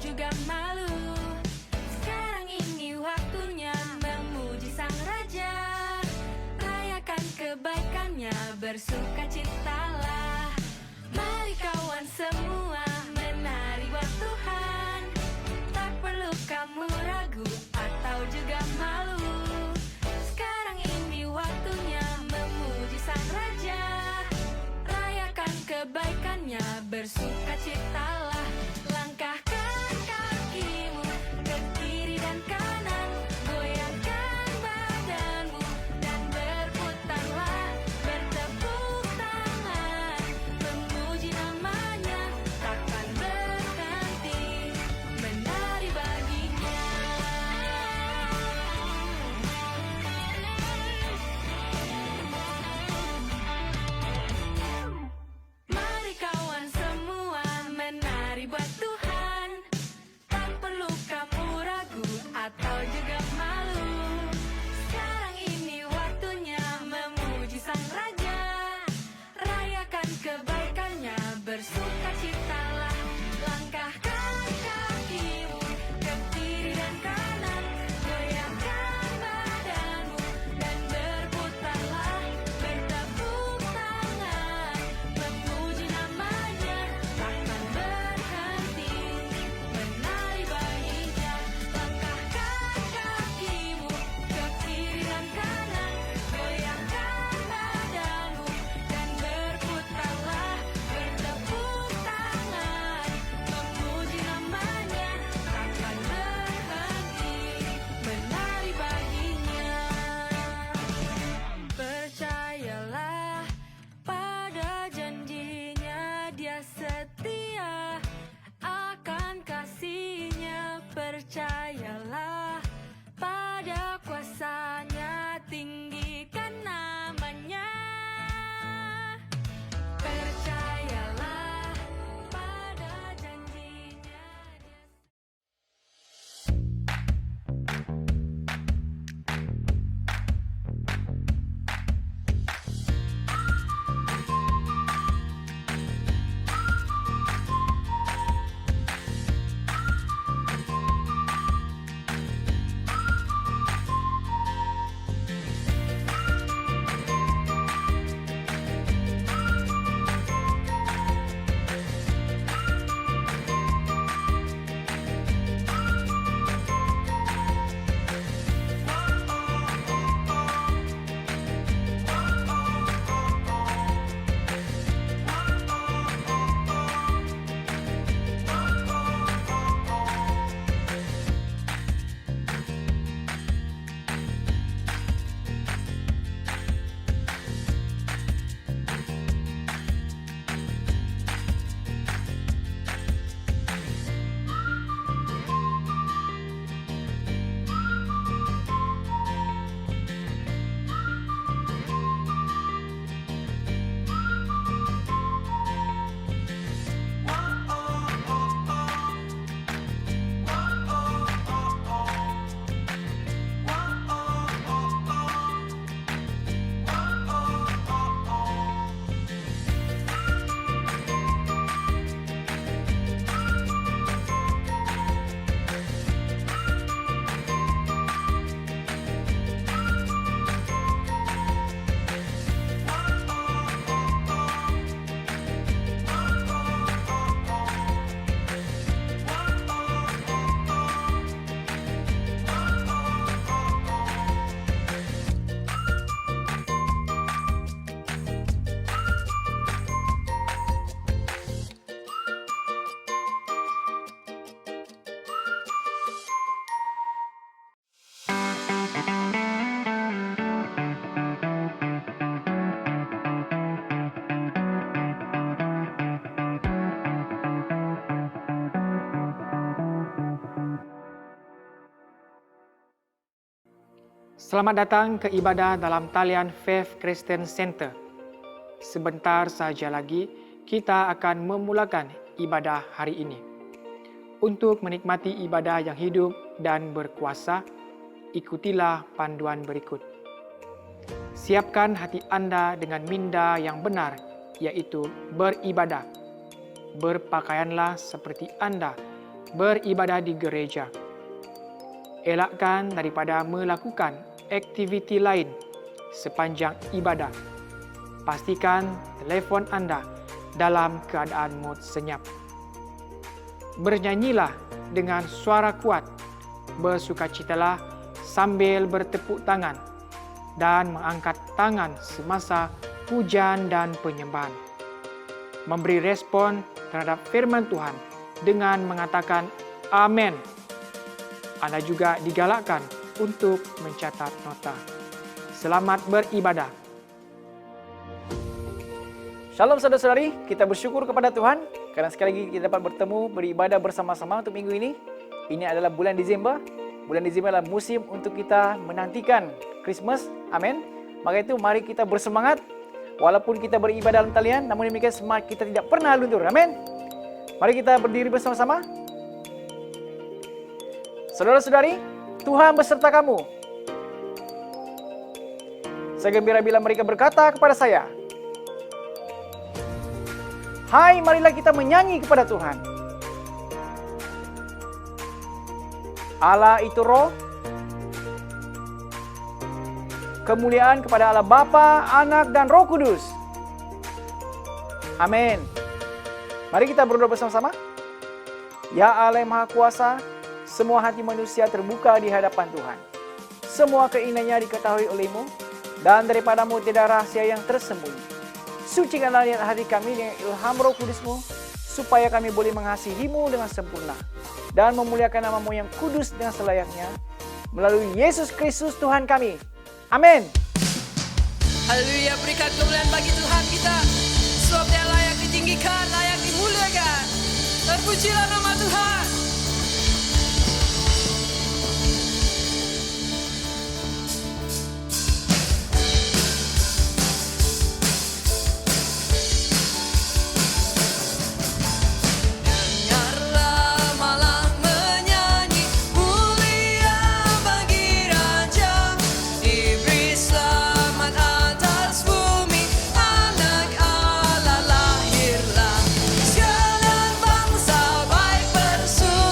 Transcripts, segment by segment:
juga malu. Sekarang ini waktunya memuji Sang Raja. Rayakan kebaikannya, bersukacitalah. Mari kawan semua menari buat Tuhan. Tak perlu kamu ragu atau juga malu. Sekarang ini waktunya memuji Sang Raja. Rayakan kebaikannya, bersukacitalah. Langkahkan kakimu ke kiri dan kanan. Goyangkan badanmu dan berputarlah. Bertepuk tangan, memuji namanya. Takkan berhenti menari baginya. Mari kawan semua menari buat Tuhan. Tak perlu kamu ragu atau juga malu. Sekarang ini waktunya memuji Sang Raja. Rayakan kebaikannya, bersukacitalah. Langkahkan kakimu ke kiri dan kanan. Goyangkan badanmu dan berputarlah. Bertepuk tangan, memuji namanya. Takkan berhenti menari baginya. Langkahkan kakimu ke kiri dan kanan. Goyangkan badanmu dan berputarlah. Bertepuk tangan, memuji namanya. Takkan berhenti menari baginya. Percayalah pada janjinya, Dia setia akan kasihnya. Percayalah pada kuasanya, tinggikan namanya. Percayalah pada janjinya, Selamat datang ke ibadah dalam talian Faith Christian Center. Sebentar saja lagi kita akan memulakan ibadah hari ini. Untuk menikmati ibadah yang hidup dan berkuasa, ikutilah panduan berikut. Siapkan hati Anda dengan minda yang benar, yaitu beribadah. Berpakaianlah seperti Anda beribadah di gereja. Elakkan daripada melakukan aktiviti lain sepanjang ibadah. Pastikan telefon anda dalam keadaan mode senyap. Bernyanyilah dengan suara kuat, bersukacitalah sambil bertepuk tangan dan mengangkat tangan semasa pujian dan penyembahan. Memberi respon terhadap firman Tuhan dengan mengatakan amin. Anda juga digalakkan untuk mencatat nota. Selamat beribadah. Shalom saudara-saudari, kita bersyukur kepada Tuhan karena sekali lagi kita dapat bertemu beribadah bersama-sama untuk minggu ini. Ini adalah bulan Disember. Bulan Disember adalah musim untuk kita menantikan Christmas. Amin. Maka itu mari kita bersemangat. Walaupun kita beribadah dalam talian, namun demikian semangat kita tidak pernah luntur. Amin. Mari kita berdiri bersama-sama. Saudara-saudari, Tuhan beserta kamu. Saya gembira bila mereka berkata kepada saya, hai, marilah kita menyanyi kepada Tuhan. Allah itu Roh. Kemuliaan kepada Allah Bapa, Anak, dan Roh Kudus. Amin. Mari kita berdoa bersama-sama. Ya Allah yang Maha Kuasa, semua hati manusia terbuka di hadapan Tuhan. Semua keinginannya diketahui oleh-Mu, dan daripadamu tidak rahasia yang tersembunyi. Sucikanlah niat hati kami dengan ilham Roh Kudus-Mu, supaya kami boleh mengasihi-Mu dengan sempurna dan memuliakan nama-Mu yang kudus dengan selayaknya, melalui Yesus Kristus Tuhan kami. Amin. Haleluya, berikan kemuliaan bagi Tuhan kita. Sebab Dia layak ditinggikan, layak dimuliakan. Terpujilah nama Tuhan. Segala bangsa baik bersua.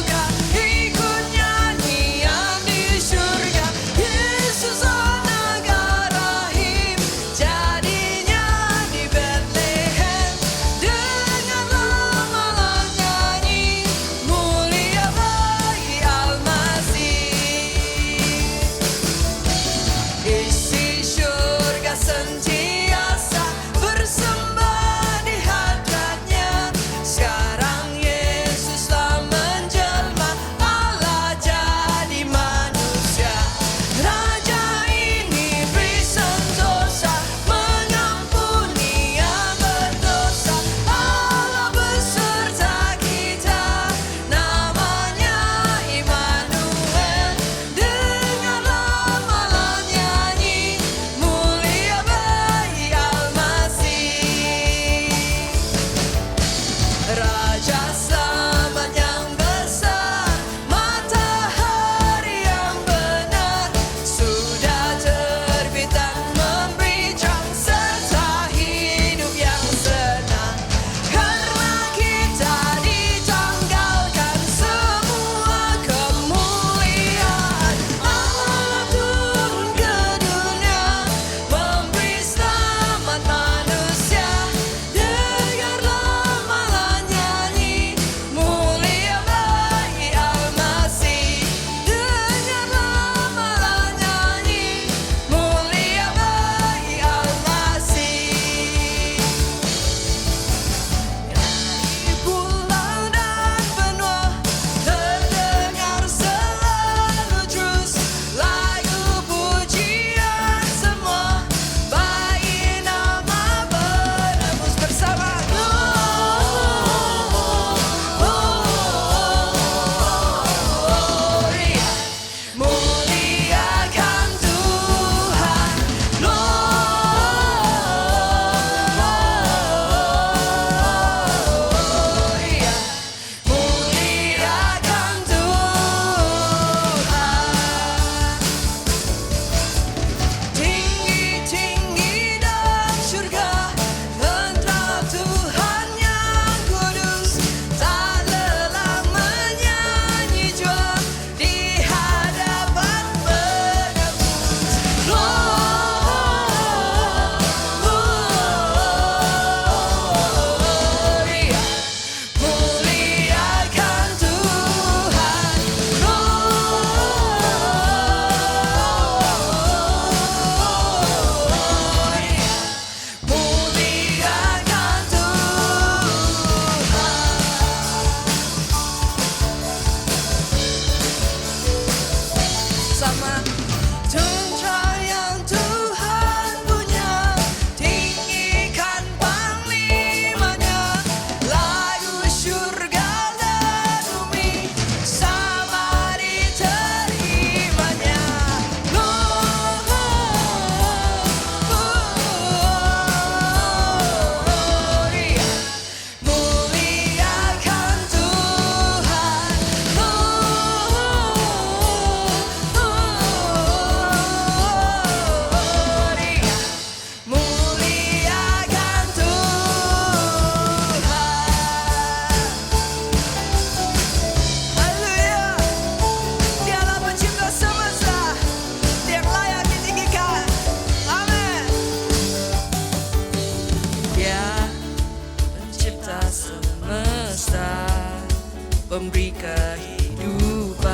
pemberi kehidupan,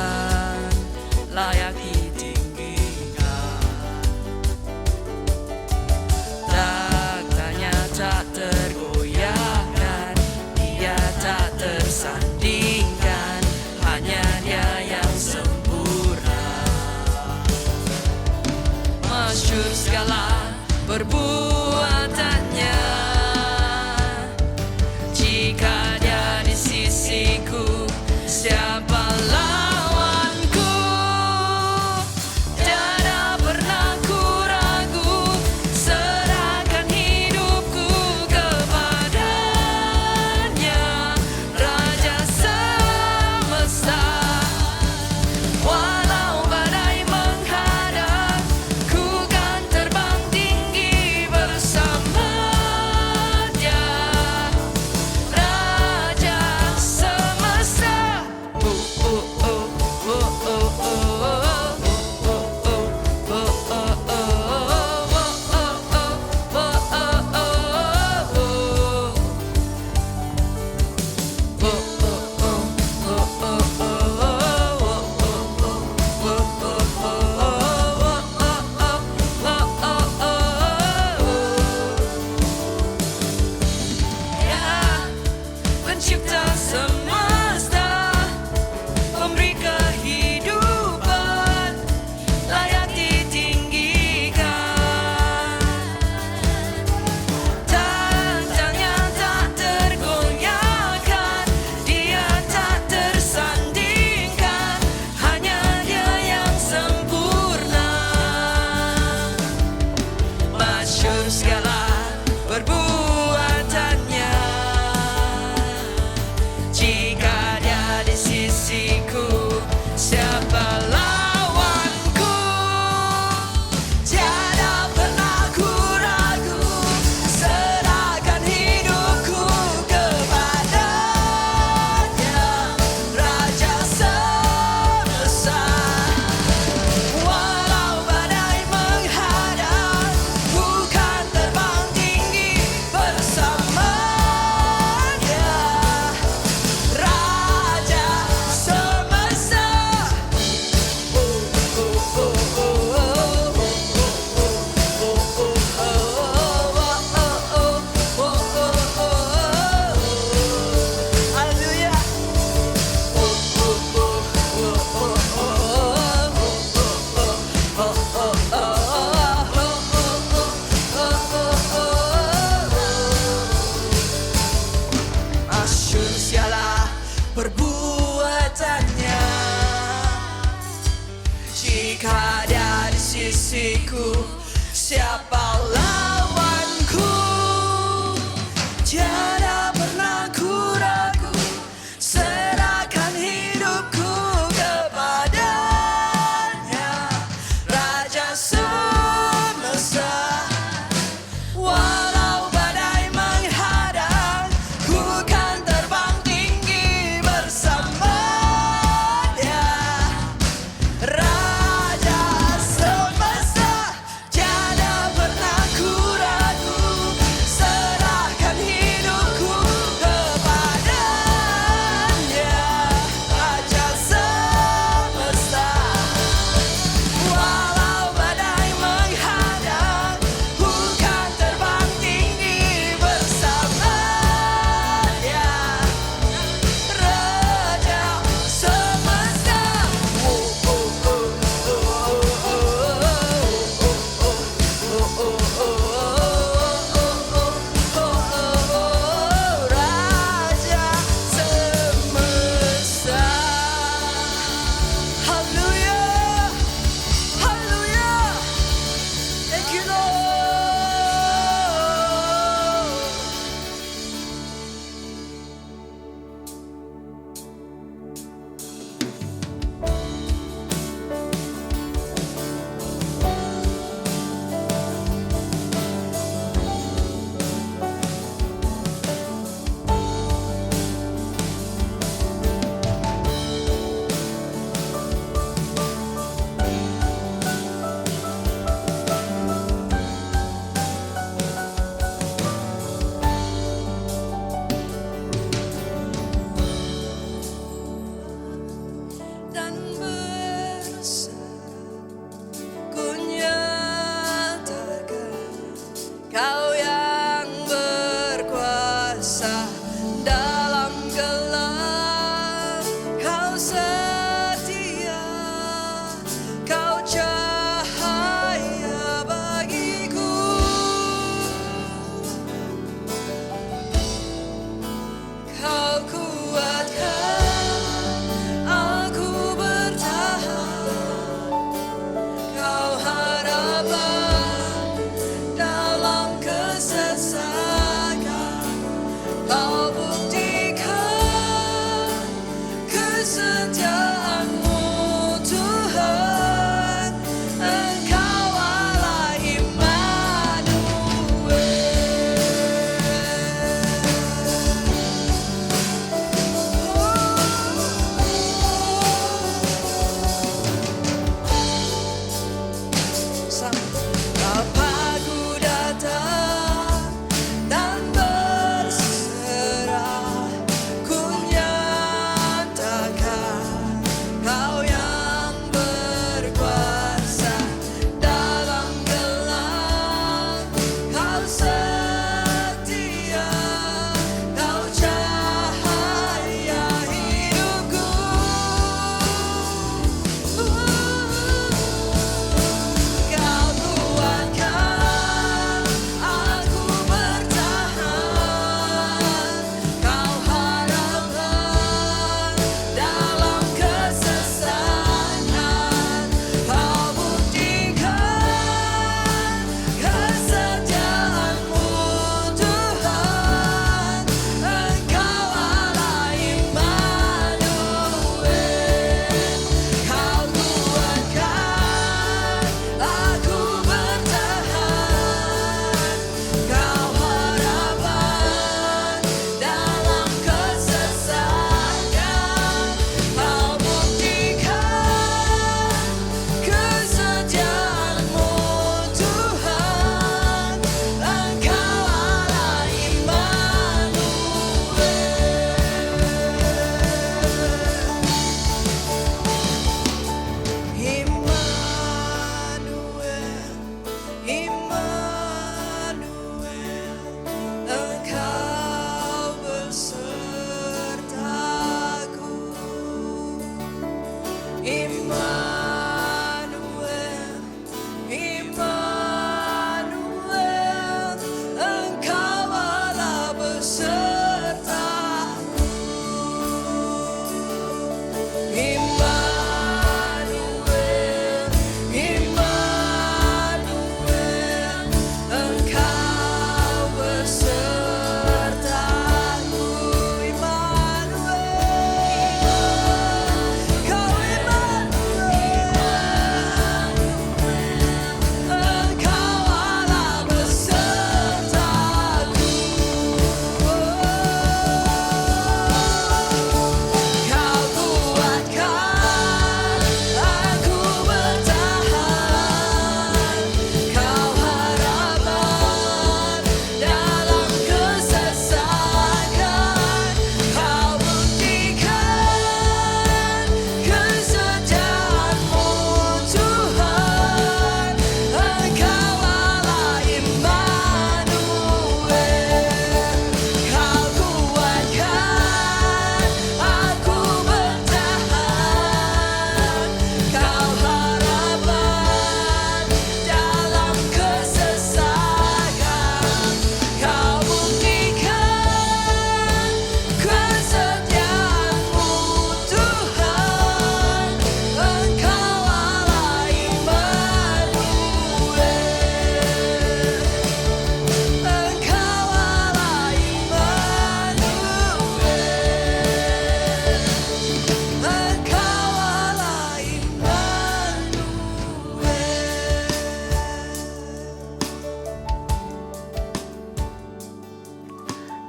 layak ditinggikan. Taktanya tak tergoyahkan, Dia tak tersandingkan, hanya Dia yang sempurna. Masyhur segala perbuatannya, jika Dia di sisiku, siapa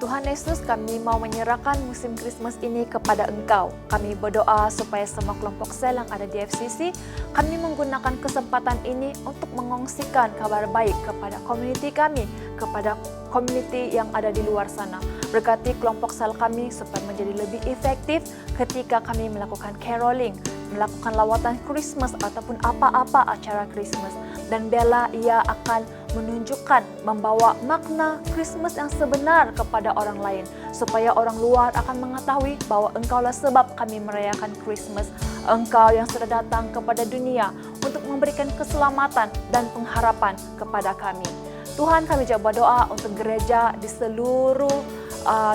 Tuhan Yesus, kami mau menyerahkan musim Christmas ini kepada Engkau. Kami berdoa supaya semua kelompok sel yang ada di FCC, kami menggunakan kesempatan ini untuk mengongsikan kabar baik kepada komuniti kami, kepada komuniti yang ada di luar sana. Berkati kelompok sel kami supaya menjadi lebih efektif ketika kami melakukan caroling, melakukan lawatan Christmas ataupun apa-apa acara Christmas. Dan Bella, ia akan menunjukkan, membawa makna Christmas yang sebenar kepada orang lain, supaya orang luar akan mengetahui bahwa Engkaulah sebab kami merayakan Christmas. Engkau yang sudah datang kepada dunia untuk memberikan keselamatan dan pengharapan kepada kami. Tuhan, kami juga berdoa untuk gereja di seluruh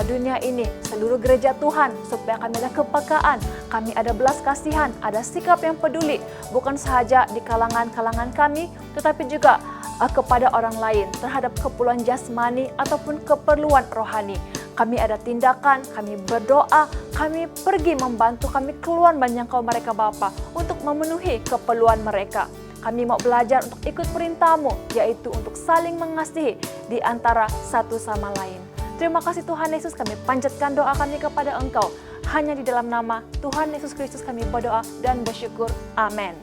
dunia ini, seluruh gereja Tuhan, supaya kami ada kepekaan, kami ada belas kasihan, ada sikap yang peduli, bukan sahaja di kalangan-kalangan kami, tetapi juga kepada orang lain terhadap keperluan jasmani ataupun keperluan rohani. Kami ada tindakan, kami berdoa, kami pergi membantu, kami keluar menjangkau mereka Bapa untuk memenuhi keperluan mereka. Kami mau belajar untuk ikut perintah-Mu, yaitu untuk saling mengasihi di antara satu sama lain. Terima kasih Tuhan Yesus, kami panjatkan doa kami kepada Engkau. Hanya di dalam nama Tuhan Yesus Kristus kami berdoa dan bersyukur. Amin.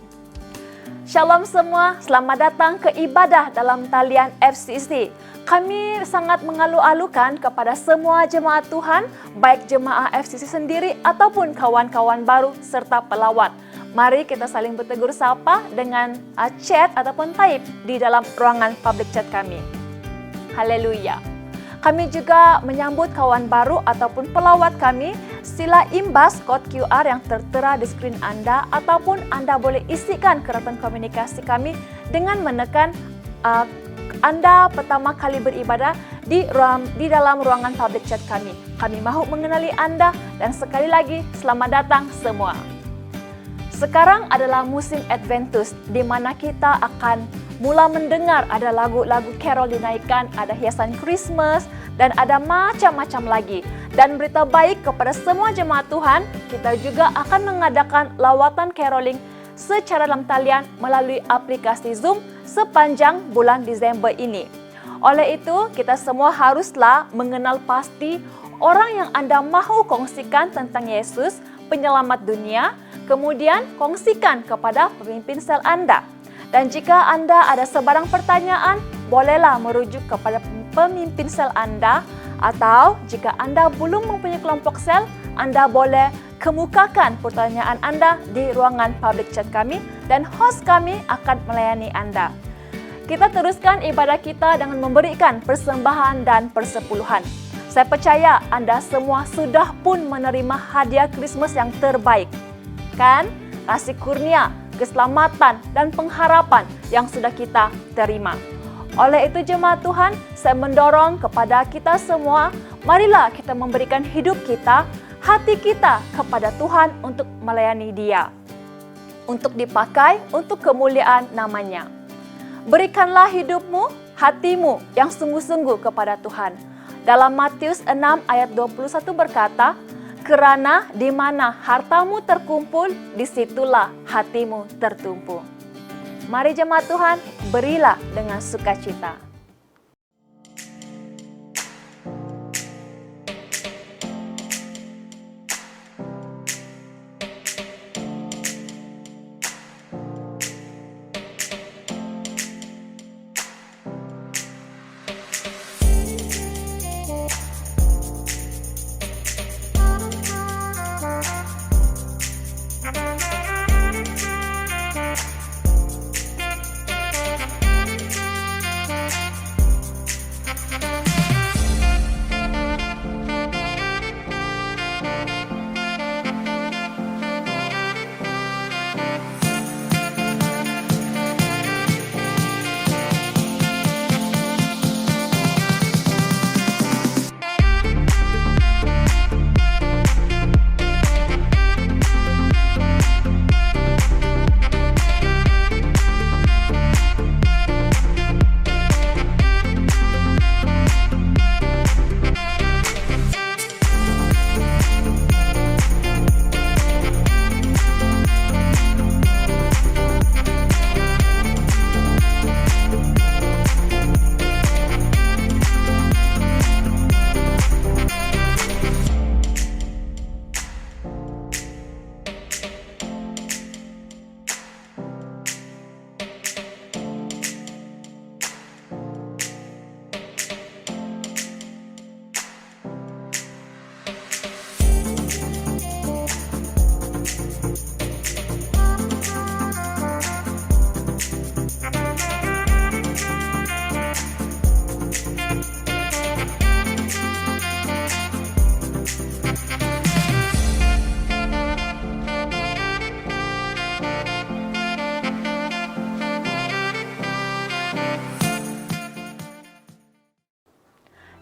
Shalom semua, selamat datang ke ibadah dalam talian FCC. Kami sangat mengalu-alukan kepada semua jemaat Tuhan, baik jemaah FCC sendiri ataupun kawan-kawan baru serta pelawat. Mari kita saling bertegur sapa dengan chat ataupun type di dalam ruangan public chat kami. Haleluya. Kami juga menyambut kawan baru ataupun pelawat kami, sila imbas kod QR yang tertera di skrin Anda ataupun Anda boleh isikan keratan komunikasi kami dengan menekan Anda pertama kali beribadah di dalam ruangan public chat kami. Kami mahu mengenali Anda dan sekali lagi selamat datang semua. Sekarang adalah musim Adventus di mana kita akan mula mendengar ada lagu-lagu carol dinaikkan, ada hiasan Christmas, dan ada macam-macam lagi. Dan berita baik kepada semua jemaat Tuhan, kita juga akan mengadakan lawatan caroling secara dalam talian melalui aplikasi Zoom sepanjang bulan Desember ini. Oleh itu, kita semua haruslah mengenal pasti orang yang Anda mahu kongsikan tentang Yesus, penyelamat dunia, kemudian kongsikan kepada pemimpin sel Anda. Dan jika Anda ada sebarang pertanyaan, bolehlah merujuk kepada pemimpin sel Anda, atau jika Anda belum mempunyai kelompok sel, Anda boleh kemukakan pertanyaan Anda di ruangan public chat kami dan host kami akan melayani Anda. Kita teruskan ibadah kita dengan memberikan persembahan dan persepuluhan. Saya percaya Anda semua sudah pun menerima hadiah Christmas yang terbaik. Kan? Kasih kurnia, keselamatan, dan pengharapan yang sudah kita terima. Oleh itu jemaat Tuhan, saya mendorong kepada kita semua, marilah kita memberikan hidup kita, hati kita kepada Tuhan untuk melayani Dia. Untuk dipakai untuk kemuliaan namanya. Berikanlah hidupmu, hatimu yang sungguh-sungguh kepada Tuhan. Dalam Matius 6 ayat 21 berkata, kerana di mana hartamu terkumpul, disitulah hatimu tertumpu. Mari jemaat Tuhan, berilah dengan sukacita.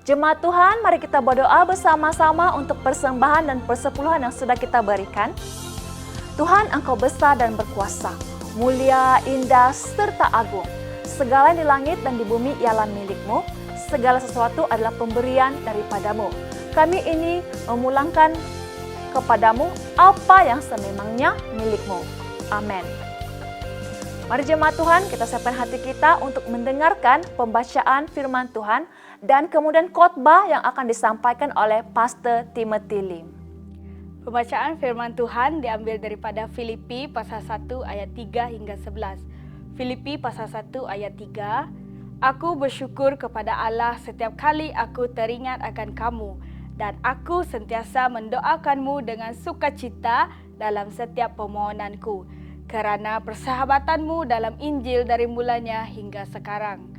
Jemaat Tuhan, mari kita berdoa bersama-sama untuk persembahan dan persepuluhan yang sudah kita berikan. Tuhan, Engkau besar dan berkuasa, mulia, indah, serta agung. Segala yang di langit dan di bumi ialah milik-Mu. Segala sesuatu adalah pemberian daripadamu. Kami ini memulangkan kepadamu apa yang sememangnya milik-Mu. Amin. Mari jemaat Tuhan, kita siapkan hati kita untuk mendengarkan pembacaan firman Tuhan dan kemudian khotbah yang akan disampaikan oleh Pastor Timothy Lim. Pembacaan firman Tuhan diambil daripada Filipi pasal 1 ayat 3 hingga 11. Filipi pasal 1 ayat 3. Aku bersyukur kepada Allah setiap kali aku teringat akan kamu, dan aku sentiasa mendoakanmu dengan sukacita dalam setiap permohonanku, kerana persahabatanmu dalam Injil dari mulanya hingga sekarang.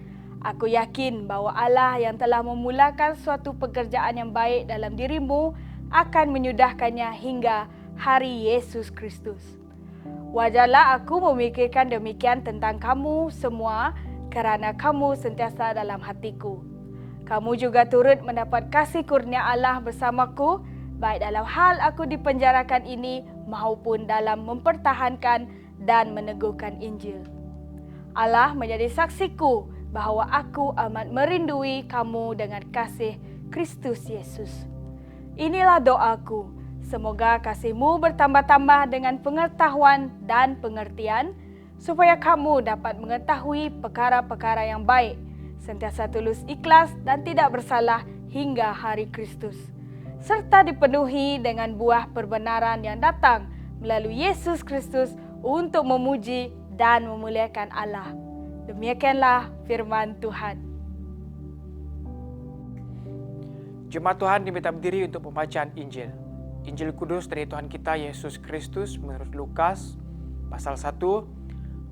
Aku yakin bahawa Allah yang telah memulakan suatu pekerjaan yang baik dalam dirimu akan menyudahkannya hingga hari Yesus Kristus. Wajarlah aku memikirkan demikian tentang kamu semua kerana kamu sentiasa dalam hatiku. Kamu juga turut mendapat kasih kurnia Allah bersamaku, baik dalam hal aku dipenjarakan ini maupun dalam mempertahankan dan meneguhkan Injil. Allah menjadi saksiku bahawa aku amat merindui kamu dengan kasih Kristus Yesus. Inilah doaku, semoga kasihmu bertambah-tambah dengan pengetahuan dan pengertian, supaya kamu dapat mengetahui perkara-perkara yang baik, sentiasa tulus ikhlas dan tidak bersalah hingga hari Kristus, serta dipenuhi dengan buah perbenaran yang datang melalui Yesus Kristus untuk memuji dan memuliakan Allah. Demikianlah firman Tuhan. Jemaat Tuhan diminta berdiri untuk pembacaan Injil. Injil Kudus dari Tuhan kita Yesus Kristus menurut Lukas pasal 1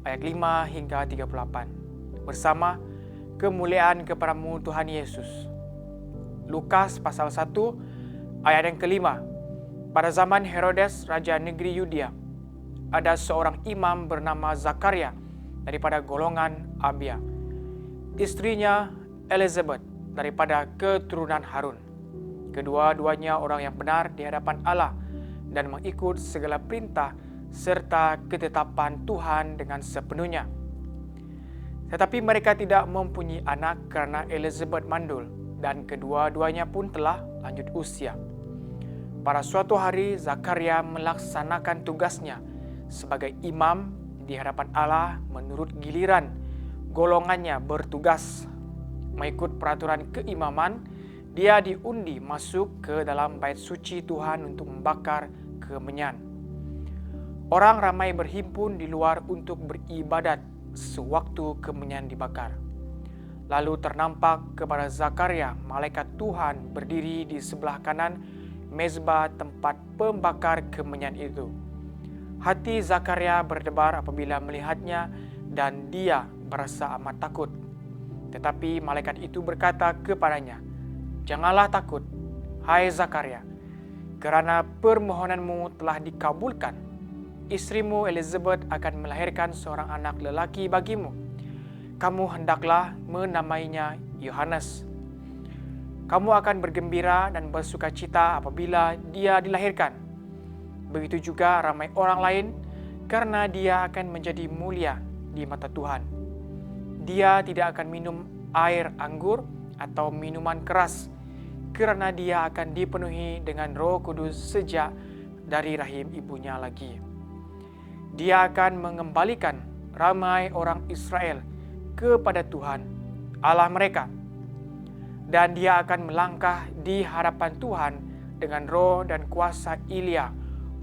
ayat 5 hingga 38. Bersama kemuliaan kepadamu Tuhan Yesus. Lukas pasal 1 ayat yang kelima. Pada zaman Herodes Raja negeri Yudea, ada seorang imam bernama Zakaria daripada golongan Abia. Istrinya Elizabeth daripada keturunan Harun. Kedua-duanya orang yang benar di hadapan Allah dan mengikut segala perintah serta ketetapan Tuhan dengan sepenuhnya. Tetapi mereka tidak mempunyai anak kerana Elizabeth mandul dan kedua-duanya pun telah lanjut usia. Pada suatu hari Zakaria melaksanakan tugasnya sebagai imam di hadapan Allah menurut giliran golongannya bertugas. Mengikut peraturan keimaman, dia diundi masuk ke dalam bait suci Tuhan untuk membakar kemenyan. Orang ramai berhimpun di luar untuk beribadat sewaktu kemenyan dibakar. Lalu ternampak kepada Zakaria malaikat Tuhan berdiri di sebelah kanan mezbah tempat pembakar kemenyan itu. Hati Zakaria berdebar apabila melihatnya dan dia merasa amat takut. Tetapi malaikat itu berkata kepadanya, "Janganlah takut, hai Zakaria, kerana permohonanmu telah dikabulkan. Istrimu Elizabeth akan melahirkan seorang anak lelaki bagimu. Kamu hendaklah menamainya Yohanes. Kamu akan bergembira dan bersukacita apabila dia dilahirkan. Begitu juga ramai orang lain, karena dia akan menjadi mulia di mata Tuhan. Dia tidak akan minum air anggur atau minuman keras, kerana dia akan dipenuhi dengan Roh Kudus sejak dari rahim ibunya lagi. Dia akan mengembalikan ramai orang Israel kepada Tuhan, Allah mereka. Dan dia akan melangkah di hadapan Tuhan dengan roh dan kuasa Elia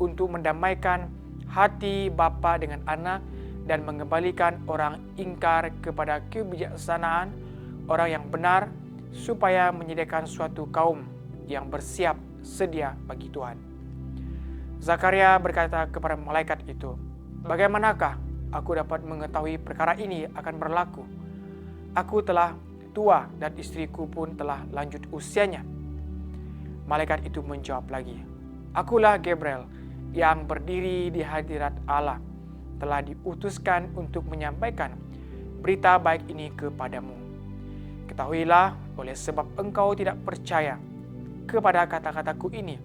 untuk mendamaikan hati bapa dengan anak dan mengembalikan orang ingkar kepada kebijaksanaan, orang yang benar, supaya menyediakan suatu kaum yang bersiap sedia bagi Tuhan." Zakaria berkata kepada malaikat itu, "Bagaimanakah aku dapat mengetahui perkara ini akan berlaku? Aku telah tua dan istriku pun telah lanjut usianya." Malaikat itu menjawab lagi, "Akulah Gabriel yang berdiri di hadirat Allah, telah diutuskan untuk menyampaikan berita baik ini kepadamu. Ketahuilah, oleh sebab engkau tidak percaya kepada kata-kataku ini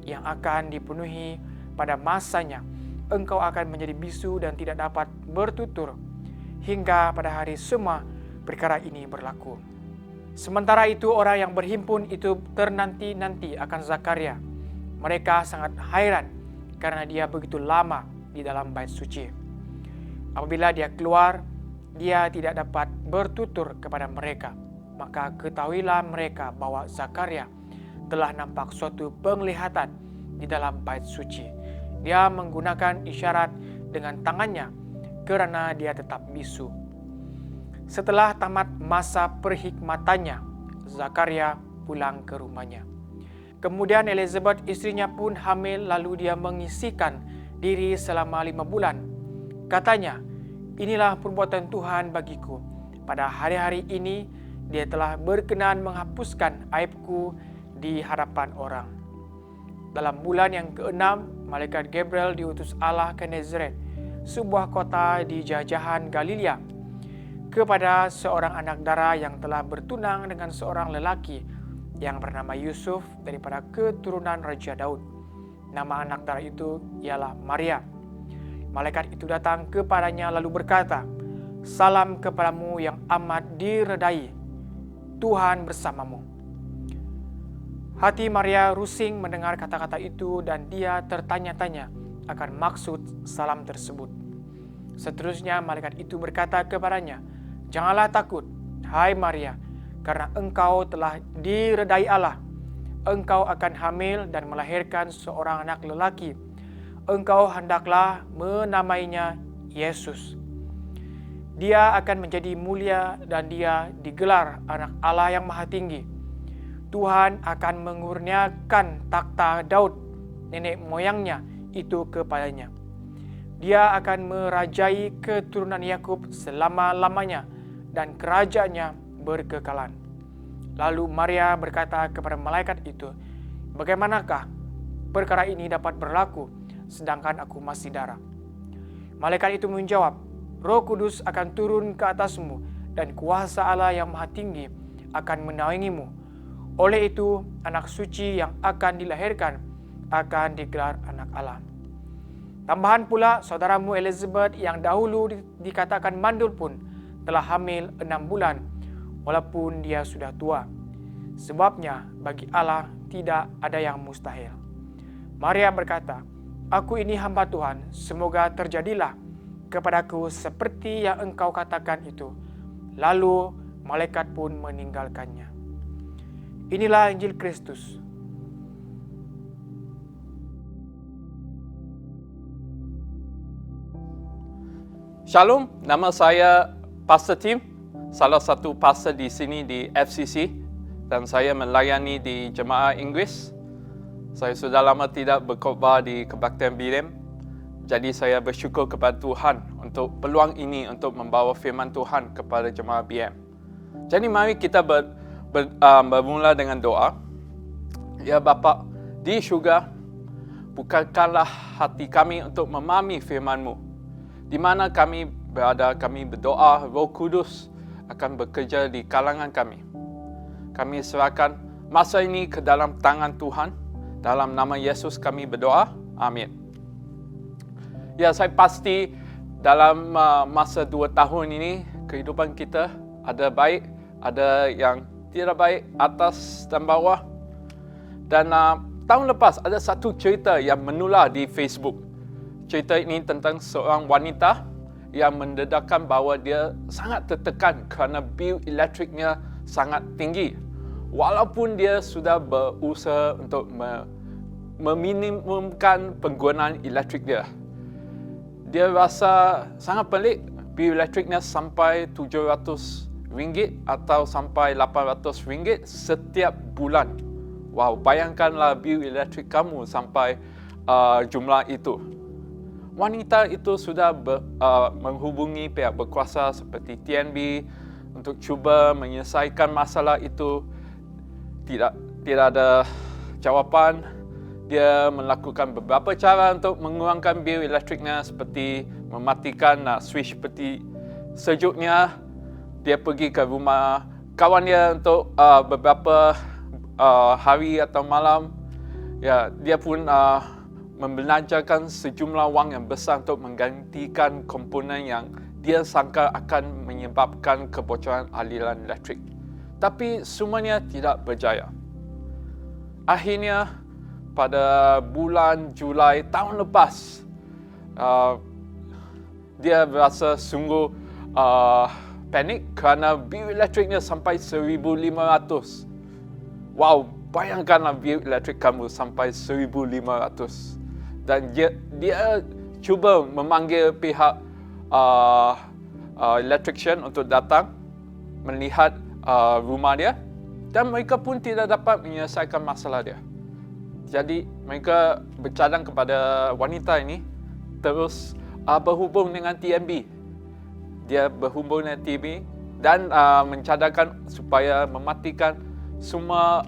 yang akan dipenuhi pada masanya, engkau akan menjadi bisu dan tidak dapat bertutur hingga pada hari semua perkara ini berlaku. Sementara itu orang yang berhimpun itu ternanti-nanti akan Zakaria. Mereka sangat hairan karena dia begitu lama di dalam bait suci. Apabila dia keluar, dia tidak dapat bertutur kepada mereka. Maka ketahuilah mereka bahwa Zakaria telah nampak suatu penglihatan di dalam bait suci. Dia menggunakan isyarat dengan tangannya kerana dia tetap bisu. Setelah tamat masa perhikmatannya, Zakaria pulang ke rumahnya. Kemudian Elizabeth istrinya pun hamil, lalu dia mengisikan diri selama 5 bulan. Katanya, inilah perbuatan Tuhan bagiku. Pada hari-hari ini, dia telah berkenan menghapuskan aibku di hadapan orang. Dalam bulan yang ke-6, malaikat Gabriel diutus Allah ke Nazaret, sebuah kota di jajahan Galilea, kepada seorang anak dara yang telah bertunang dengan seorang lelaki yang bernama Yusuf daripada keturunan Raja Daud. Nama anak dara itu ialah Maria. Malaikat itu datang kepadanya lalu berkata, "Salam kepadamu yang amat diredai, Tuhan bersamamu." Hati Maria rusing mendengar kata-kata itu dan dia tertanya-tanya akan maksud salam tersebut. Seterusnya malaikat itu berkata kepadanya, "Janganlah takut, hai Maria, karena engkau telah diredai Allah. Engkau akan hamil dan melahirkan seorang anak lelaki. Engkau hendaklah menamainya Yesus. Dia akan menjadi mulia dan dia digelar anak Allah yang Maha Tinggi. Tuhan akan mengurniakan takhta Daud, nenek moyangnya itu kepadanya. Dia akan merajai keturunan Yakub selama-lamanya dan kerajaannya berkekalan." Lalu Maria berkata kepada malaikat itu, "Bagaimanakah perkara ini dapat berlaku sedangkan aku masih dara?" Malaikat itu menjawab, "Roh Kudus akan turun ke atasmu dan kuasa Allah yang Maha Tinggi akan menaungimu. Oleh itu, anak suci yang akan dilahirkan akan digelar anak Allah." Tambahan pula, saudaramu Elizabeth yang dahulu dikatakan mandul pun telah hamil 6 bulan, walaupun dia sudah tua. Sebabnya bagi Allah tidak ada yang mustahil. Maria berkata, "Aku ini hamba Tuhan, semoga terjadilah kepadaku seperti yang engkau katakan itu." Lalu malaikat pun meninggalkannya. Inilah Injil Kristus. Shalom, nama saya Pastor Tim, salah satu pastor di sini di FCC, dan saya melayani di Jemaah Inggris. Saya sudah lama tidak berkhotbah di Kebaktian BRM, jadi saya bersyukur kepada Tuhan untuk peluang ini untuk membawa firman Tuhan kepada Jemaah BRM. Jadi mari kita bermula dengan doa. Ya Bapa di syurga, bukakanlah hati kami untuk memahami firman-Mu. Di mana kami berada, kami berdoa, Roh Kudus akan bekerja di kalangan kami. Kami serahkan masa ini ke dalam tangan Tuhan. Dalam nama Yesus kami berdoa. Amin. Ya, saya pasti dalam masa 2 tahun ini, kehidupan kita ada baik, ada yang tidak baik, atas dan bawah. Dan tahun lepas ada satu cerita yang menular di Facebook. Cerita ini tentang seorang wanita yang mendedahkan bahawa dia sangat tertekan kerana bil elektriknya sangat tinggi. Walaupun dia sudah berusaha untuk meminimumkan penggunaan elektrik dia. Dia rasa sangat pelik, bil elektriknya sampai RM700 atau sampai RM800 setiap bulan. Wow, bayangkanlah bil elektrik kamu sampai jumlah itu. Wanita itu sudah menghubungi pihak berkuasa seperti TNB untuk cuba menyelesaikan masalah itu. Tidak ada jawapan. Dia melakukan beberapa cara untuk mengurangkan bil elektriknya, seperti mematikan switch peti sejuknya. Dia pergi ke rumah kawan dia untuk beberapa hari atau malam. Ya, dia pun membelanjakan sejumlah wang yang besar untuk menggantikan komponen yang dia sangka akan menyebabkan kebocoran aliran elektrik. Tapi semuanya tidak berjaya. Akhirnya pada bulan Julai tahun lepas, dia berasa sungguh panik kerana bil elektriknya sampai 1,500. Wow, bayangkanlah bil elektrik kamu sampai 1,500. Dan dia cuba memanggil pihak electrician untuk datang melihat rumah dia, dan mereka pun tidak dapat menyelesaikan masalah dia. Jadi mereka bercadang kepada wanita ini terus berhubung dengan TNB. Dia berhubung dengan TNB dan mencadangkan supaya mematikan semua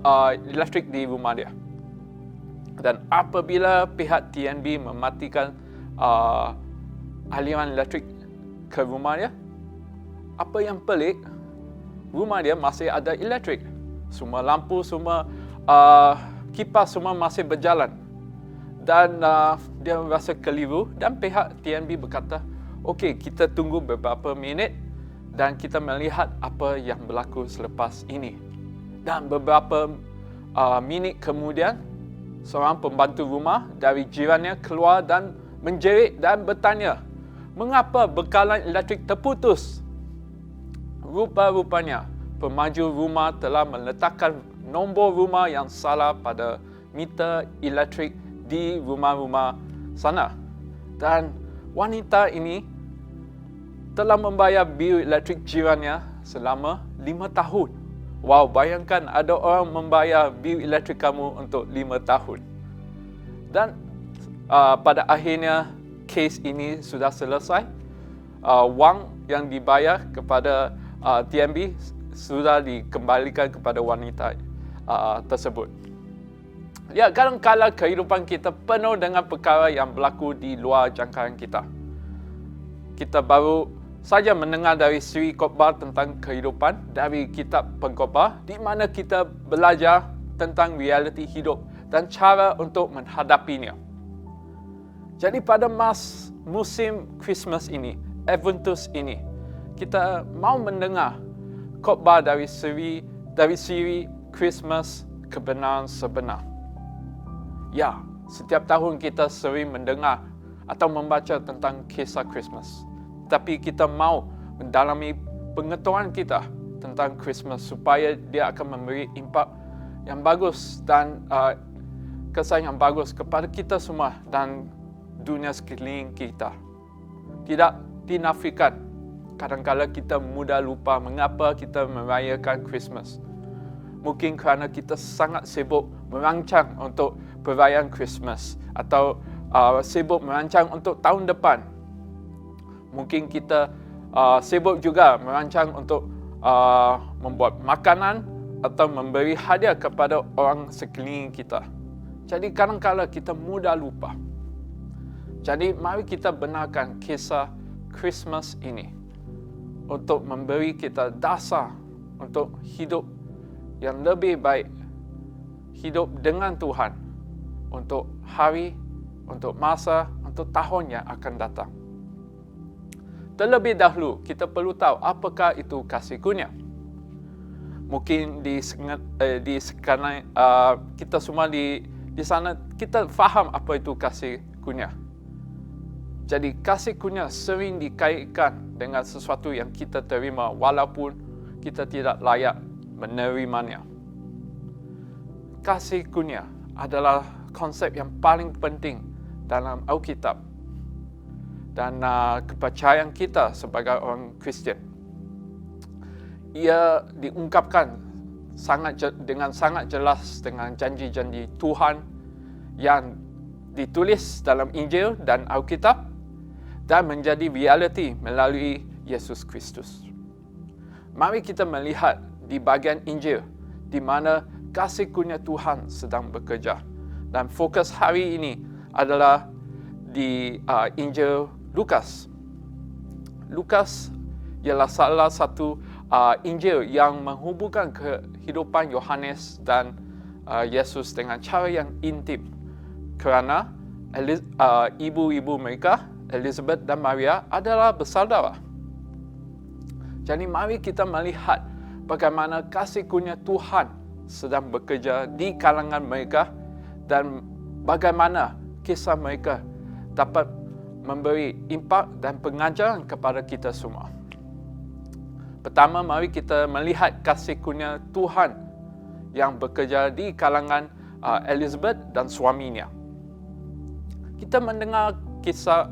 elektrik di rumah dia. Dan apabila pihak TNB mematikan aliran elektrik ke rumah dia, apa yang pelik, rumah dia masih ada elektrik. Semua lampu, semua kipas semua masih berjalan. Dan dia rasa keliru, dan pihak TNB berkata, okey, kita tunggu beberapa minit dan kita melihat apa yang berlaku selepas ini. Dan beberapa minit kemudian, seorang pembantu rumah dari jirannya keluar dan menjerit dan bertanya, mengapa bekalan elektrik terputus? Rupa-rupanya, pemaju rumah telah meletakkan nombor rumah yang salah pada meter elektrik di rumah-rumah sana. Dan wanita ini telah membayar bil elektrik jirannya selama 5 tahun. Wow, bayangkan ada orang membayar bil elektrik kamu untuk 5 tahun. Dan pada akhirnya kes ini sudah selesai. Wang yang dibayar kepada TNB sudah dikembalikan kepada wanita tersebut. Ya, kadang-kadang kehidupan kita penuh dengan perkara yang berlaku di luar jangkaan kita. Kita baru saja mendengar dari siri khotbah tentang kehidupan dari kitab pengkhotbah, di mana kita belajar tentang realiti hidup dan cara untuk menghadapinya. Jadi pada musim Christmas ini, Adventus ini, kita mau mendengar khotbah dari siri Christmas kebenaran sebenar. Ya, setiap tahun kita sering mendengar atau membaca tentang kisah Christmas. Tapi kita mau mendalami pengetahuan kita tentang Christmas supaya dia akan memberi impak yang bagus dan kesan yang bagus kepada kita semua dan dunia sekeliling kita. Tidak dinafikan, kadang-kadang kita mudah lupa mengapa kita merayakan Christmas. Mungkin kerana kita sangat sibuk merancang untuk perayaan Christmas atau sibuk merancang untuk tahun depan. Mungkin kita sibuk juga merancang untuk membuat makanan atau memberi hadiah kepada orang sekeliling kita. Jadi kadang-kadang kita mudah lupa. Jadi mari kita benarkan kisah Christmas ini untuk memberi kita dasar untuk hidup yang lebih baik, hidup dengan Tuhan untuk hari, untuk masa, untuk tahun yang akan datang. Terlebih dahulu, kita perlu tahu apakah itu kasih kurnia. Mungkin sekarang kita semua di sana, kita faham apa itu kasih kurnia. Jadi kasih kurnia sering dikaitkan dengan sesuatu yang kita terima walaupun kita tidak layak menerimanya. Kasih kurnia adalah konsep yang paling penting dalam Alkitab dan kepercayaan kita sebagai orang Kristian. Ia diungkapkan dengan sangat jelas dengan janji-janji Tuhan yang ditulis dalam Injil dan Alkitab dan menjadi realiti melalui Yesus Kristus. Mari kita melihat di bagian Injil di mana kasih kurnia Tuhan sedang bekerja. Dan fokus hari ini adalah di Injil Lukas. Lukas ialah salah satu Injil yang menghubungkan kehidupan Yohanes dan Yesus dengan cara yang intim. Kerana ibu-ibu mereka, Elizabeth dan Maria, adalah bersaudara. Jadi mari kita melihat bagaimana kasih kurnia Tuhan sedang bekerja di kalangan mereka dan bagaimana kisah mereka dapat memberi impak dan pengajaran kepada kita semua. Pertama, mari kita melihat kasih kurnia Tuhan yang bekerja di kalangan Elizabeth dan suaminya. Kita mendengar kisah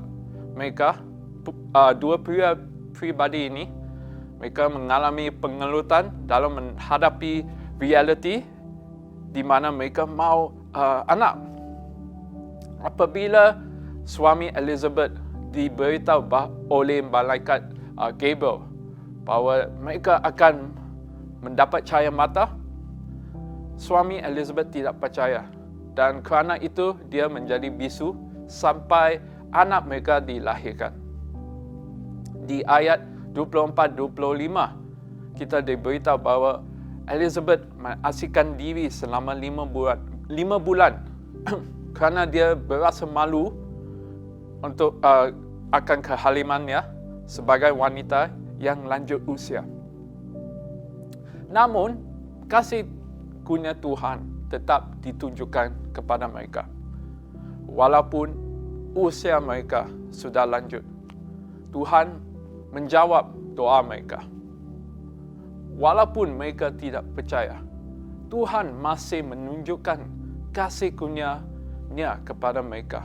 mereka, dua pria pribadi ini, mereka mengalami pengelutan dalam menghadapi realiti di mana mereka mahu anak. Apabila suami Elizabeth diberitahu oleh malaikat Gabriel bahawa mereka akan mendapat cahaya mata, suami Elizabeth tidak percaya. Dan kerana itu, dia menjadi bisu sampai anak mereka dilahirkan. Di ayat 24-25, kita diberitahu bahawa Elizabeth mengasihkan diri selama 5 bulan kerana dia berasa malu untuk akan kehalimannya sebagai wanita yang lanjut usia. Namun, kasih kurnia Tuhan tetap ditunjukkan kepada mereka. Walaupun usia mereka sudah lanjut, Tuhan menjawab doa mereka. Walaupun mereka tidak percaya, Tuhan masih menunjukkan kasih kurnia-Nya kepada mereka.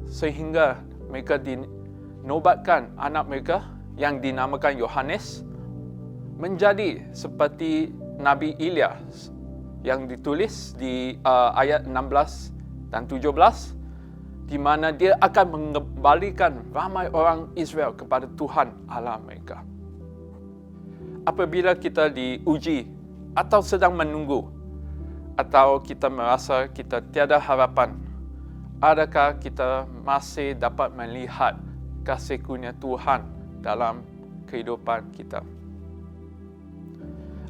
Sehingga mereka dinobatkan anak mereka yang dinamakan Yohanes menjadi seperti Nabi Ilyas yang ditulis di ayat 16 dan 17, di mana dia akan mengembalikan ramai orang Israel kepada Tuhan Allah mereka. Apabila kita diuji atau sedang menunggu, atau kita merasa kita tiada harapan, adakah kita masih dapat melihat kasih kurnia Tuhan dalam kehidupan kita?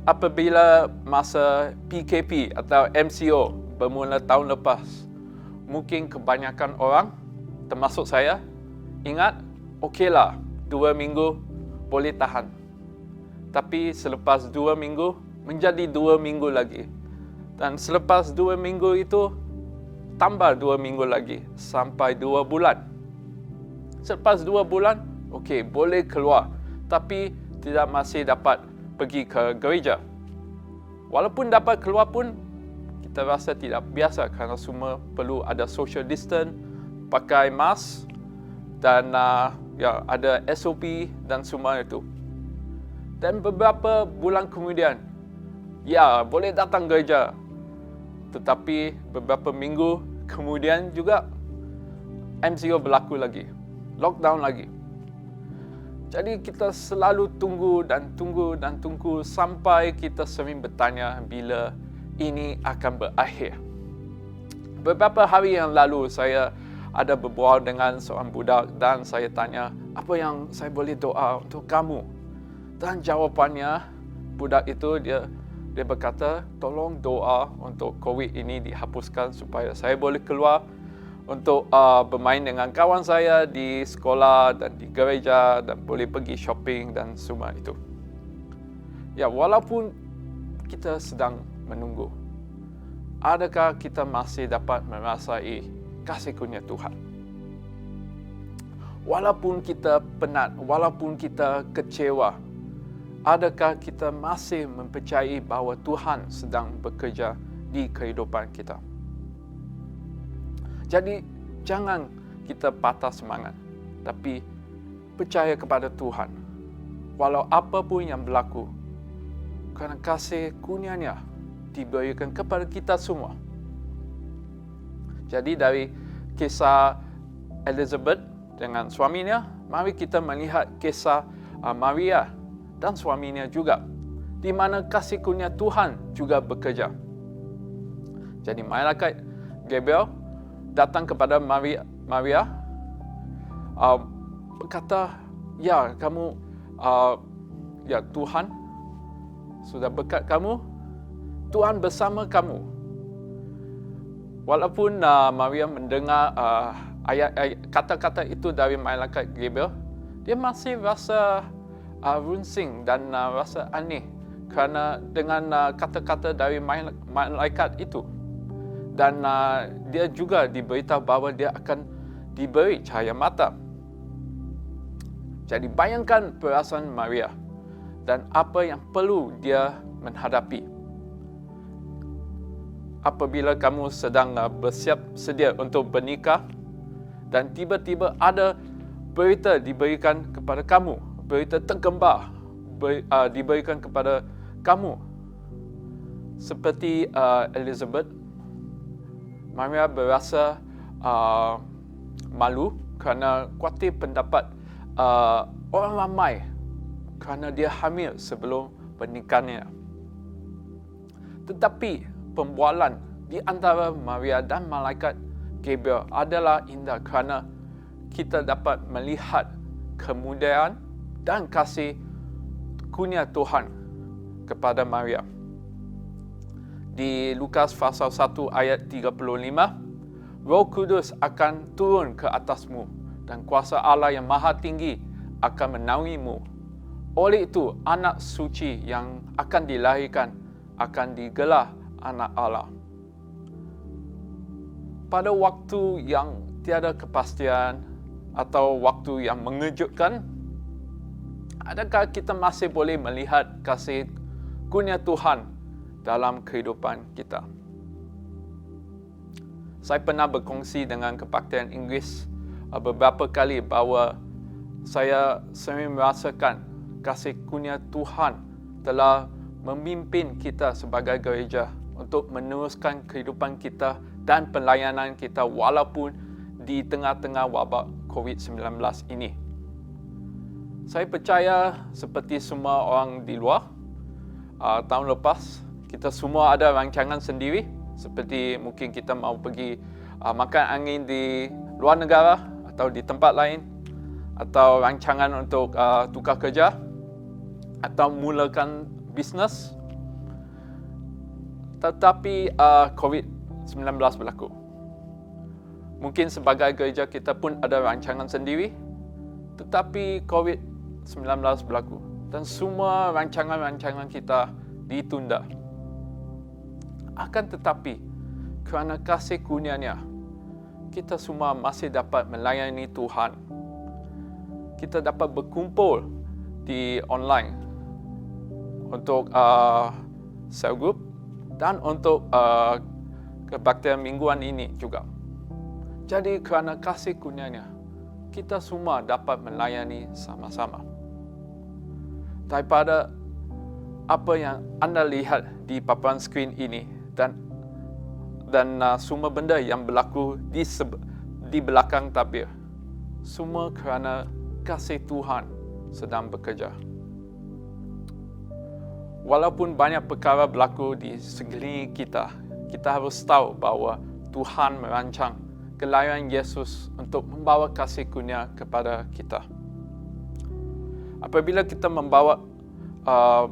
Apabila masa PKP atau MCO bermula tahun lepas, mungkin kebanyakan orang, termasuk saya, ingat, okeylah, 2 minggu boleh tahan. Tapi selepas 2 minggu, menjadi 2 minggu lagi. Dan selepas 2 minggu itu, tambah 2 minggu lagi, sampai 2 bulan. Selepas 2 bulan, okey, boleh keluar. Tapi tidak masih dapat pergi ke gereja. Walaupun dapat keluar pun, kita rasa tidak biasa kerana semua perlu ada social distance, pakai mask dan ada SOP dan semua itu. Dan beberapa bulan kemudian, boleh datang gereja. Tetapi beberapa minggu kemudian juga MCO berlaku lagi. Lockdown lagi. Jadi kita selalu tunggu sampai kita sering bertanya bila ini akan berakhir. Beberapa hari yang lalu saya ada berbual dengan seorang budak dan saya tanya, apa yang saya boleh doa untuk kamu? Dan jawapannya, budak itu dia berkata, tolong doa untuk COVID ini dihapuskan supaya saya boleh keluar untuk bermain dengan kawan saya di sekolah dan di gereja dan boleh pergi shopping dan semua itu. Ya, walaupun kita sedang menunggu, adakah kita masih dapat merasai kasih kurnia Tuhan? Walaupun kita penat, walaupun kita kecewa, adakah kita masih mempercayai bahawa Tuhan sedang bekerja di kehidupan kita? Jadi, jangan kita patah semangat, tapi percaya kepada Tuhan. Walau apa pun yang berlaku, kerana kasih kurnia-Nya diberikan kepada kita semua. Jadi, dari kisah Elizabeth dengan suaminya, mari kita melihat kisah Maria dan suaminya juga, di mana kasih kurnia Tuhan juga bekerja. Jadi malaikat Gabriel datang kepada Maria, berkata, ya, kamu ya Tuhan sudah berkat kamu, Tuhan bersama kamu. Walaupun Maria mendengar ayat kata-kata itu dari malaikat Gabriel, dia masih rasa runsing dan rasa aneh kerana dengan kata-kata dari malaikat itu. Dan dia juga diberitahu bahawa dia akan diberi cahaya mata. Jadi bayangkan perasaan Maria dan apa yang perlu dia menghadapi. Apabila kamu sedang bersiap sedia untuk bernikah dan tiba-tiba ada berita diberikan kepada kamu, berita tergembar diberikan kepada kamu. Seperti Elizabeth, Maria berasa malu kerana khawatir pendapat orang ramai kerana dia hamil sebelum pernikahannya. Tetapi pembualan di antara Maria dan malaikat Gabriel adalah indah kerana kita dapat melihat kemudahan dan kasih kurnia Tuhan kepada Maria. Di Lukas pasal 1 ayat 35, Roh Kudus akan turun ke atasmu dan kuasa Allah yang Maha Tinggi akan menaungimu. Oleh itu, anak suci yang akan dilahirkan akan digelar anak Allah. Pada waktu yang tiada kepastian atau waktu yang mengejutkan, adakah kita masih boleh melihat kasih kurnia Tuhan dalam kehidupan kita? Saya pernah berkongsi dengan kebaktian Inggeris beberapa kali bahawa saya sering merasakan kasih kurnia Tuhan telah memimpin kita sebagai gereja untuk meneruskan kehidupan kita dan pelayanan kita walaupun di tengah-tengah wabak COVID-19 ini. Saya percaya seperti semua orang di luar, tahun lepas kita semua ada rancangan sendiri, seperti mungkin kita mau pergi makan angin di luar negara atau di tempat lain, atau rancangan untuk tukar kerja atau mulakan bisnes. Tetapi COVID-19 berlaku. Mungkin sebagai gereja kita pun ada rancangan sendiri, tetapi COVID-19 berlaku dan semua rancangan-rancangan kita ditunda. Akan tetapi, kerana kasih kurnia-Nya, kita semua masih dapat melayani Tuhan. Kita dapat berkumpul di online untuk cell group dan untuk kebaktian mingguan ini juga. Jadi kerana kasih kurnia-Nya, kita semua dapat melayani sama-sama. Daripada apa yang anda lihat di paparan skrin ini dan semua benda yang berlaku di belakang tabir, semua kerana kasih Tuhan sedang bekerja. Walaupun banyak perkara berlaku di sekeliling kita, kita harus tahu bahawa Tuhan merancang kelahiran Yesus untuk membawa kasih kurnia kepada kita. Apabila kita membawa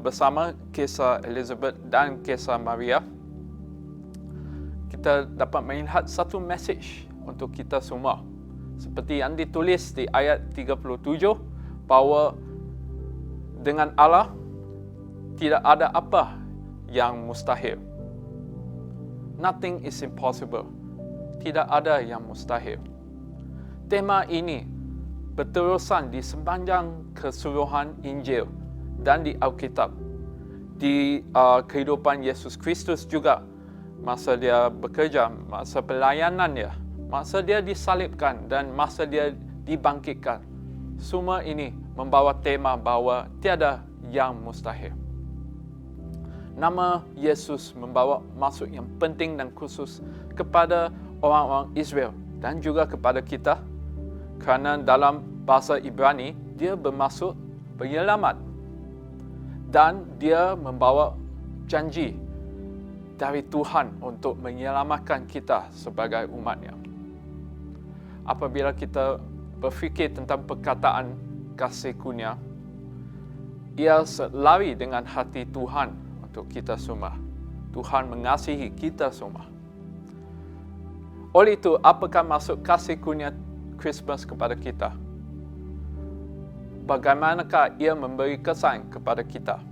bersama kisah Elizabeth dan kisah Maria, kita dapat melihat satu message untuk kita semua. Seperti yang ditulis di ayat 37, bahawa dengan Allah tidak ada apa yang mustahil. Nothing is impossible. Tidak ada yang mustahil. Tema ini berterusan di sepanjang keseluruhan Injil dan di Alkitab. Di kehidupan Yesus Kristus juga, masa dia bekerja, masa pelayanannya, masa dia disalibkan dan masa dia dibangkitkan. Semua ini membawa tema bahawa tiada yang mustahil. Nama Yesus membawa maksud yang penting dan khusus kepada orang-orang Israel dan juga kepada kita, kerana dalam bahasa Ibrani dia bermaksud penyelamat dan dia membawa janji dari Tuhan untuk menyelamatkan kita sebagai umat-Nya. Apabila kita berfikir tentang perkataan kasih kurnia, ia selari dengan hati Tuhan untuk kita semua. Tuhan mengasihi kita semua. Oleh itu, apakah maksud kasih kurnia Christmas kepada kita? Bagaimanakah ia memberi kesan kepada kita?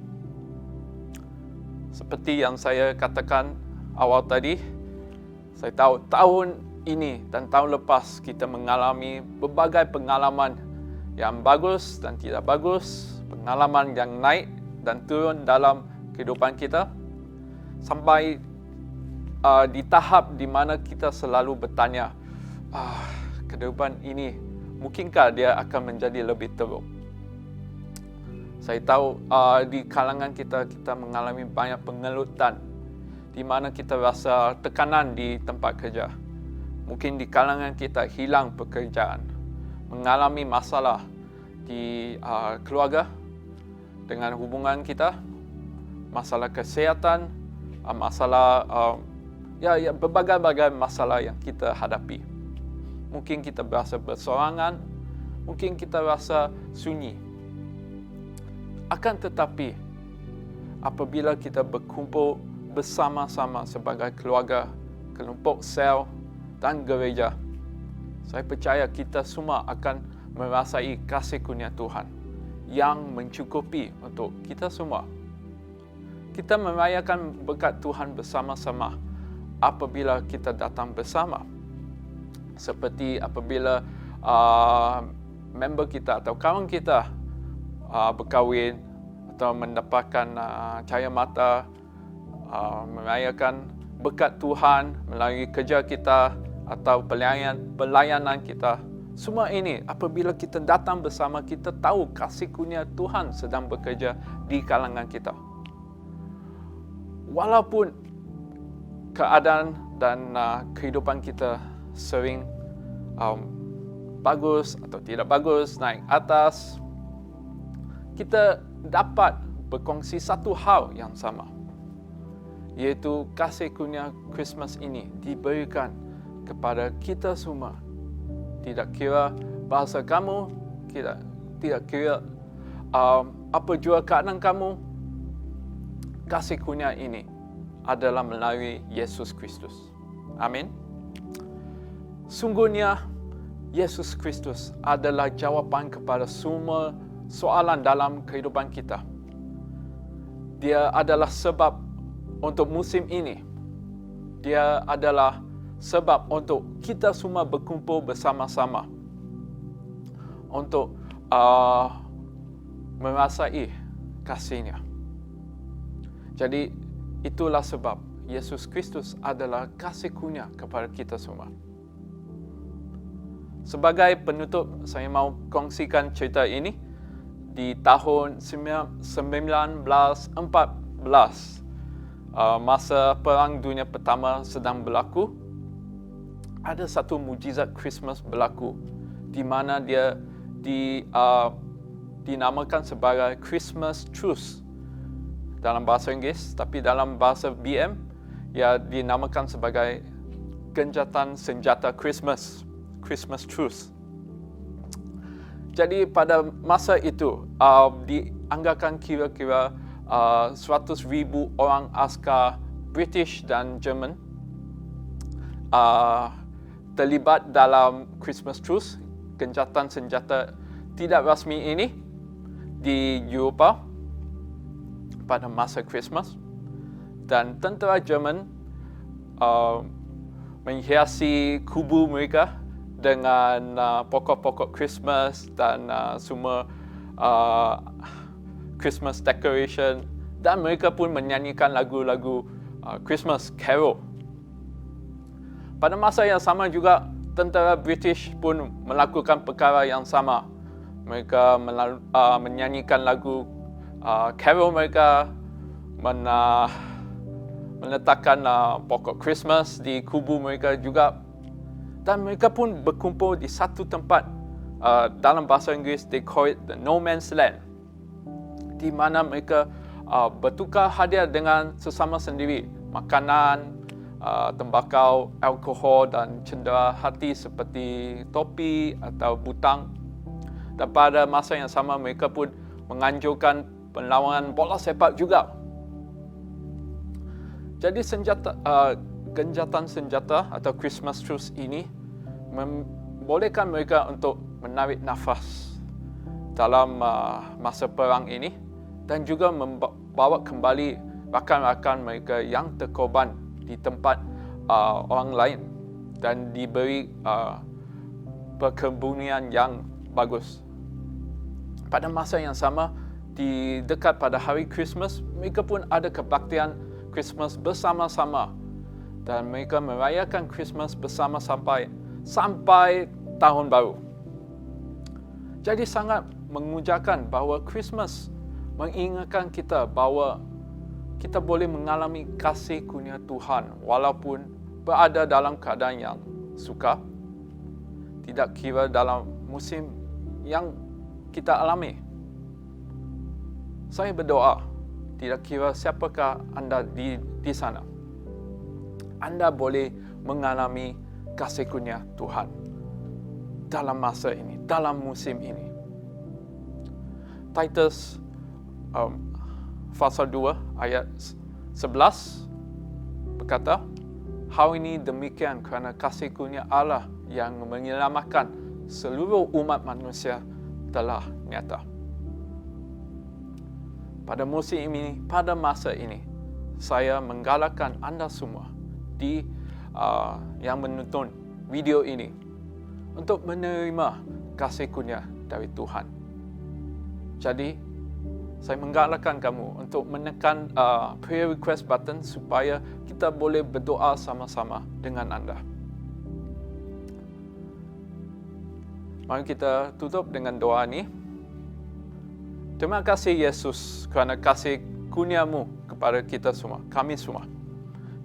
Seperti yang saya katakan awal tadi, saya tahu tahun ini dan tahun lepas kita mengalami berbagai pengalaman yang bagus dan tidak bagus, pengalaman yang naik dan turun dalam kehidupan kita, sampai di tahap di mana kita selalu bertanya, kehidupan ini mungkinkah dia akan menjadi lebih teruk? Saya tahu di kalangan kita mengalami banyak pengelutan, di mana kita rasa tekanan di tempat kerja. Mungkin di kalangan kita hilang pekerjaan, mengalami masalah di keluarga dengan hubungan kita, masalah kesihatan, masalah berbagai-bagai masalah yang kita hadapi. Mungkin kita berasa bersorangan, mungkin kita rasa sunyi. Akan tetapi, apabila kita berkumpul bersama-sama sebagai keluarga, kelompok sel dan gereja, saya percaya kita semua akan merasai kasih kurnia Tuhan yang mencukupi untuk kita semua. Kita merayakan berkat Tuhan bersama-sama apabila kita datang bersama. Seperti apabila member kita atau kawan kita berkahwin atau mendapatkan cahaya mata, merayakan berkat Tuhan melalui kerja kita atau pelayanan kita. Semua ini apabila kita datang bersama, kita tahu kasih kurnia Tuhan sedang bekerja di kalangan kita. Walaupun keadaan dan kehidupan kita sering bagus atau tidak bagus, naik atas, kita dapat berkongsi satu hal yang sama, iaitu kasih kurnia Christmas ini diberikan kepada kita semua. Tidak kira bahasa kamu, tidak kira apa jua keadaan kamu, kasih kurnia ini adalah melalui Yesus Kristus. Amin. Sungguhnya Yesus Kristus adalah jawapan kepada semua soalan dalam kehidupan kita. Dia adalah sebab untuk musim ini. Dia adalah sebab untuk kita semua berkumpul bersama-sama untuk merasai kasih-Nya. Jadi itulah sebab Yesus Kristus adalah kasih kurnia kepada kita semua. Sebagai penutup, saya mau kongsikan cerita ini. Di tahun 1914, masa Perang Dunia Pertama sedang berlaku, ada satu mujizat Christmas berlaku, di mana dia dinamakan sebagai Christmas Truce dalam bahasa Inggeris, tapi dalam bahasa BM ia dinamakan sebagai gencatan senjata Christmas Truce. Jadi pada masa itu dianggarkan kira-kira 100,000 orang askar British dan Jerman terlibat dalam Christmas Truce, gencatan senjata tidak rasmi ini di Eropah pada masa Christmas. Dan tentera Jerman menghiasi kubu mereka dengan pokok-pokok Christmas dan semua Christmas decoration, dan mereka pun menyanyikan lagu-lagu Christmas Carol. Pada masa yang sama juga, tentera British pun melakukan perkara yang sama. Mereka menyanyikan lagu Carol mereka, meletakkan pokok Christmas di kubu mereka juga. Dan mereka pun berkumpul di satu tempat, dalam bahasa Inggeris they call it the no man's land, di mana mereka bertukar hadiah dengan sesama sendiri, makanan, tembakau, alkohol dan cendera hati seperti topi atau butang. Dan pada masa yang sama mereka pun menganjurkan perlawanan bola sepak juga. Jadi genjatan senjata atau Christmas truce ini membolehkan mereka untuk menarik nafas dalam masa perang ini dan juga membawa kembali rakan-rakan mereka yang terkorban di tempat orang lain dan diberi perkebunan yang bagus. Pada masa yang sama, di dekat pada hari Christmas, mereka pun ada kebaktian Christmas bersama-sama dan mereka merayakan Christmas bersama sampai tahun baru. Jadi sangat mengujakan bahawa Christmas mengingatkan kita bahawa kita boleh mengalami kasih kurnia Tuhan walaupun berada dalam keadaan yang sukar, tidak kira dalam musim yang kita alami. Saya berdoa, tidak kira siapakah anda di sana, anda boleh mengalami kasih kurnia Tuhan dalam masa ini, dalam musim ini. Titus pasal 2 ayat 11 berkata, hal ini demikian kerana kasih kurnia Allah yang menyelamatkan seluruh umat manusia telah nyata. Pada musim ini, pada masa ini, saya menggalakkan anda semua yang menonton video ini untuk menerima kasih kurnia dari Tuhan. Jadi, saya menggalakkan kamu untuk menekan prayer request button supaya kita boleh berdoa sama-sama dengan anda. Mari kita tutup dengan doa ini. Terima kasih Yesus kerana kasih kurnia-Mu kepada kita semua, kami semua.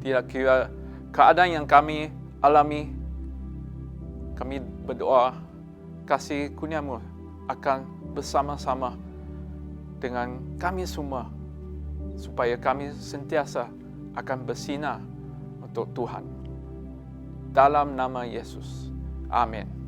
Tidak kira keadaan yang kami alami, kami berdoa kasih kurnia-Mu akan bersama-sama dengan kami semua supaya kami sentiasa akan bersinar untuk Tuhan. Dalam nama Yesus. Amin.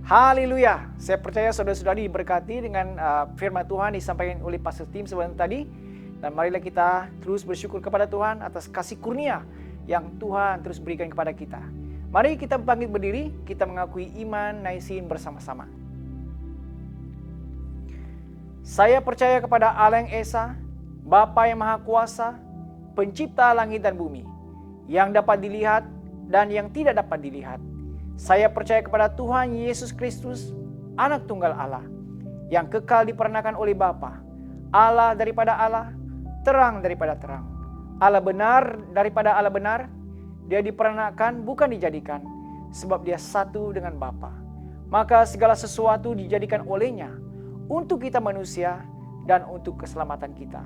Haleluya. Saya percaya saudara-saudari diberkati dengan firman Tuhan disampaikan oleh Pastor Tim sebentar tadi. Dan marilah kita terus bersyukur kepada Tuhan atas kasih kurnia yang Tuhan terus berikan kepada kita. Mari kita bangkit berdiri, kita mengakui iman naisin bersama-sama. Saya percaya kepada Allah yang Esa, Bapa yang Maha Kuasa, Pencipta langit dan bumi, yang dapat dilihat dan yang tidak dapat dilihat. Saya percaya kepada Tuhan Yesus Kristus, Anak Tunggal Allah, yang kekal diperanakan oleh Bapa, Allah daripada Allah, terang daripada terang, Allah benar daripada Allah benar. Dia diperanakan bukan dijadikan, sebab dia satu dengan Bapa. Maka segala sesuatu dijadikan olehnya untuk kita manusia dan untuk keselamatan kita.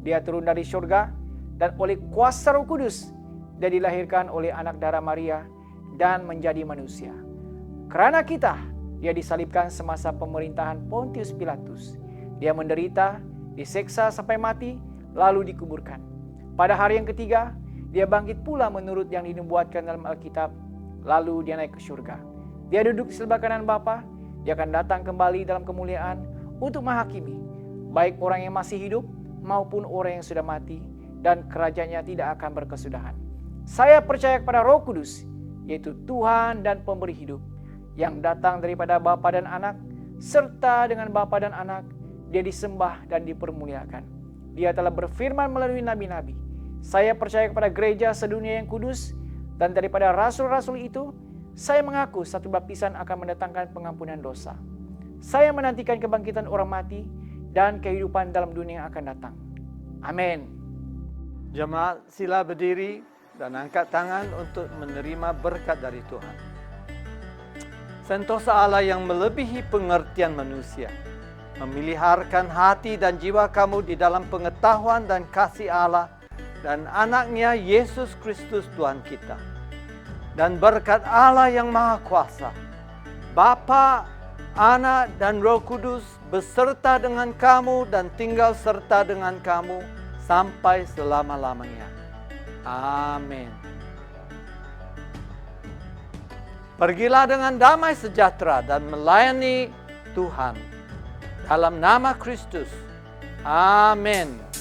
Dia turun dari surga dan oleh kuasa Roh Kudus dia dilahirkan oleh anak darah Maria dan menjadi manusia. Kerana kita, dia disalibkan semasa pemerintahan Pontius Pilatus. Dia menderita, diseksa sampai mati, lalu dikuburkan. Pada hari yang ketiga, dia bangkit pula menurut yang dinubuatkan dalam Alkitab, lalu dia naik ke surga. Dia duduk di sebelah kanan Bapa, dia akan datang kembali dalam kemuliaan untuk menghakimi, baik orang yang masih hidup maupun orang yang sudah mati, dan kerajaannya tidak akan berkesudahan. Saya percaya kepada Roh Kudus, yaitu Tuhan dan pemberi hidup, yang datang daripada Bapa dan Anak, serta dengan Bapa dan Anak, Dia disembah dan dipermuliakan. Dia telah berfirman melalui nabi-nabi. Saya percaya kepada gereja sedunia yang kudus, dan daripada rasul-rasul itu, saya mengaku satu baptisan akan mendatangkan pengampunan dosa. Saya menantikan kebangkitan orang mati dan kehidupan dalam dunia yang akan datang. Amin. Jemaat, sila berdiri dan angkat tangan untuk menerima berkat dari Tuhan. Sentosa Allah yang melebihi pengertian manusia, memeliharkan hati dan jiwa kamu di dalam pengetahuan dan kasih Allah dan anaknya Yesus Kristus Tuhan kita. Dan berkat Allah yang Maha Kuasa, Bapa, Anak dan Roh Kudus beserta dengan kamu dan tinggal serta dengan kamu sampai selama-lamanya. Amin. Pergilah dengan damai sejahtera dan melayani Tuhan. Dalam nama Kristus. Amin.